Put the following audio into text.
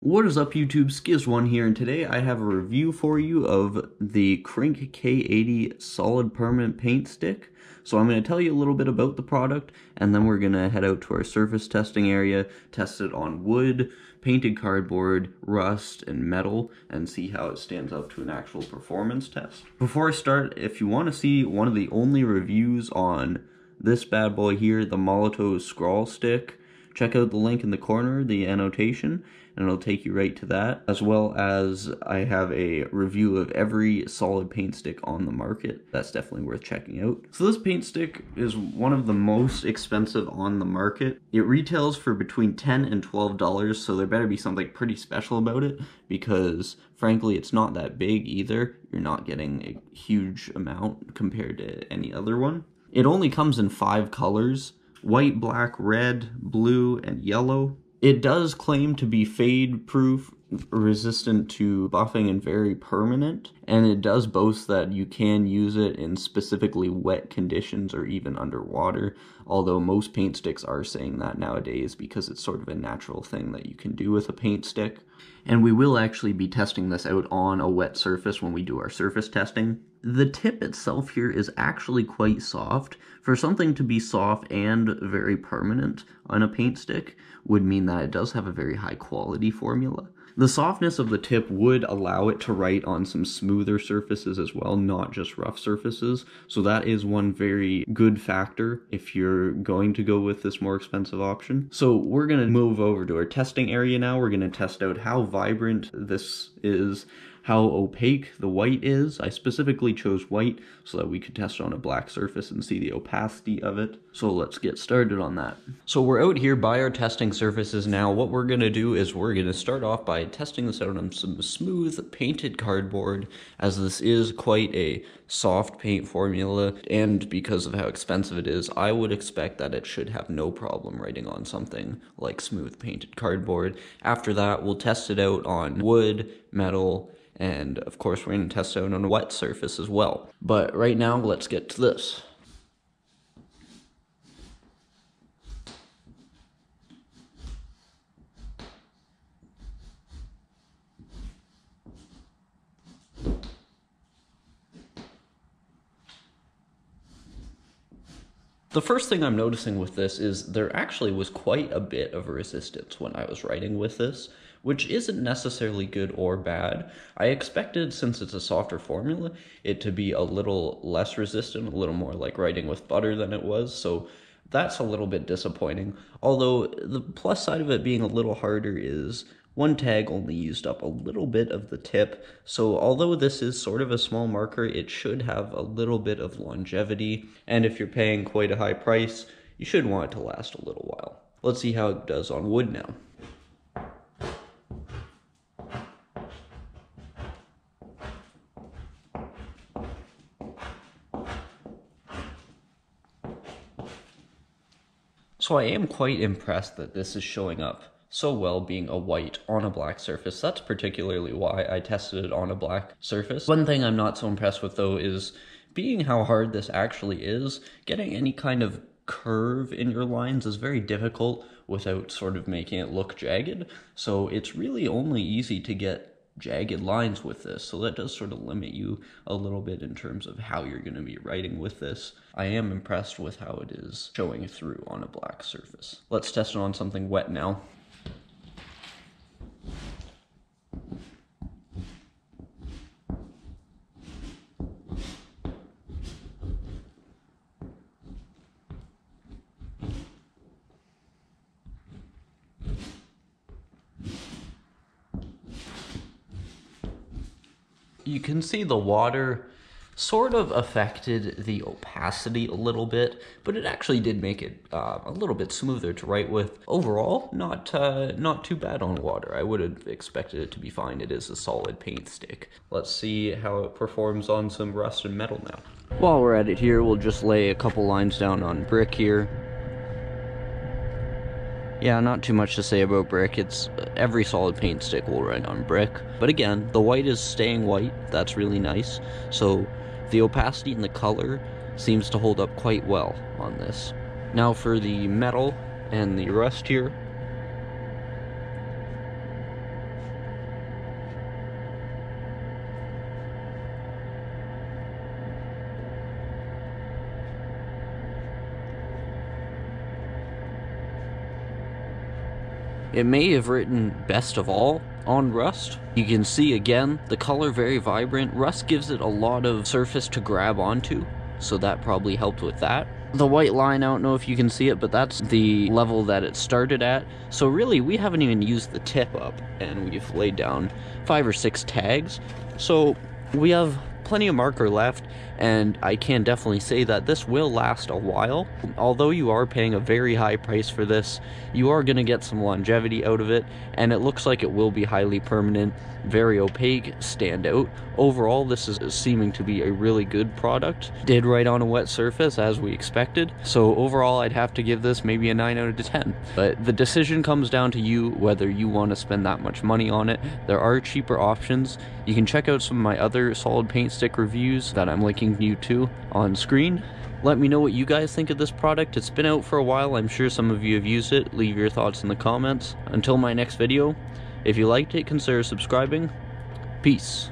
What is up, YouTube? Sciz1 here, and today I have a review for you of the Krink K80 solid permanent paint stick. So I'm going to tell you a little bit about the product, and then we're going to head out to our surface testing area, test it on wood, painted cardboard, rust, and metal, and see how it stands up to an actual performance test. Before I start, if you want to see one of the only reviews on this bad boy here, the Molotov scroll stick, check out the link in the corner, the annotation, and it'll take you right to that, as well as I have a review of every solid paint stick on the market. That's definitely worth checking out. So this paint stick is one of the most expensive on the market. It retails for between $10 and $12, so there better be something pretty special about it, because frankly it's not that big either. You're not getting a huge amount compared to any other one. It only comes in 5 colors: white, black, red, blue, and yellow. It does claim to be fade proof, resistant to buffing, and very permanent, and it does boast that you can use it in specifically wet conditions or even underwater, although most paint sticks are saying that nowadays because it's sort of a natural thing that you can do with a paint stick. And we will actually be testing this out on a wet surface when we do our surface testing. The tip itself here is actually quite soft. For something to be soft and very permanent on a paint stick would mean that it does have a very high quality formula. The softness of the tip would allow it to write on some smoother surfaces as well, not just rough surfaces. So that is one very good factor if you're going to go with this more expensive option. So we're going to move over to our testing area now. We're going to test out how vibrant this is, how opaque the white is. I specifically chose white so that we could test on a black surface and see the opacity of it. So let's get started on that. So we're out here by our testing surfaces now. What we're going to do is we're going to start off by testing this out on some smooth painted cardboard, as this is quite a soft paint formula, and because of how expensive it is, I would expect that it should have no problem writing on something like smooth painted cardboard. After that, we'll test it out on wood, metal, and of course we're going to test it out on a wet surface as well. But right now, let's get to this. The first thing I'm noticing with this is there actually was quite a bit of resistance when I was writing with this, which isn't necessarily good or bad. I expected, since it's a softer formula, it to be a little less resistant, a little more like writing with butter than it was, so that's a little bit disappointing. Although the plus side of it being a little harder is one tag only used up a little bit of the tip, so although this is sort of a small marker, it should have a little bit of longevity, and if you're paying quite a high price, you should want it to last a little while. Let's see how it does on wood now. So I am quite impressed that this is showing up so well being a white on a black surface. That's particularly why I tested it on a black surface. One thing I'm not so impressed with though is being how hard this actually is. Getting any kind of curve in your lines is very difficult without sort of making it look jagged. So it's really only easy to get jagged lines with this, so that does sort of limit you a little bit in terms of how you're going to be writing with this. I am impressed with how it is showing through on a black surface. Let's test it on something wet now. You can see the water sort of affected the opacity a little bit, but it actually did make it a little bit smoother to write with. Overall, not too bad on water. I would have expected it to be fine. It is a solid paint stick. Let's see how it performs on some rust and metal now. While we're at it here, we'll just lay a couple lines down on brick here. Yeah, not too much to say about brick. It's every solid paint stick will write on brick. But again, the white is staying white. That's really nice. So the opacity and the color seems to hold up quite well on this. Now for the metal and the rust here. It may have written best of all on rust. You can see again, the color very vibrant. Rust gives it a lot of surface to grab onto, so that probably helped with that. The white line, I don't know if you can see it, but that's the level that it started at. So really, we haven't even used the tip up, and we've laid down 5 or 6 tags. So we have plenty of marker left, and I can definitely say that this will last a while. Although you are paying a very high price for this, you are going to get some longevity out of it, and it looks like it will be highly permanent, very opaque, stand out. Overall, this is seeming to be a really good product. Did right on a wet surface as we expected, so overall I'd have to give this maybe a 9 out of 10. But the decision comes down to you whether you want to spend that much money on it. There are cheaper options. You can check out some of my other solid paint stick reviews that I'm linking you to on screen. Let me know what you guys think of this product. It's been out for a while. I'm sure some of you have used it. Leave your thoughts in the comments. Until my next video, if you liked it, consider subscribing. Peace.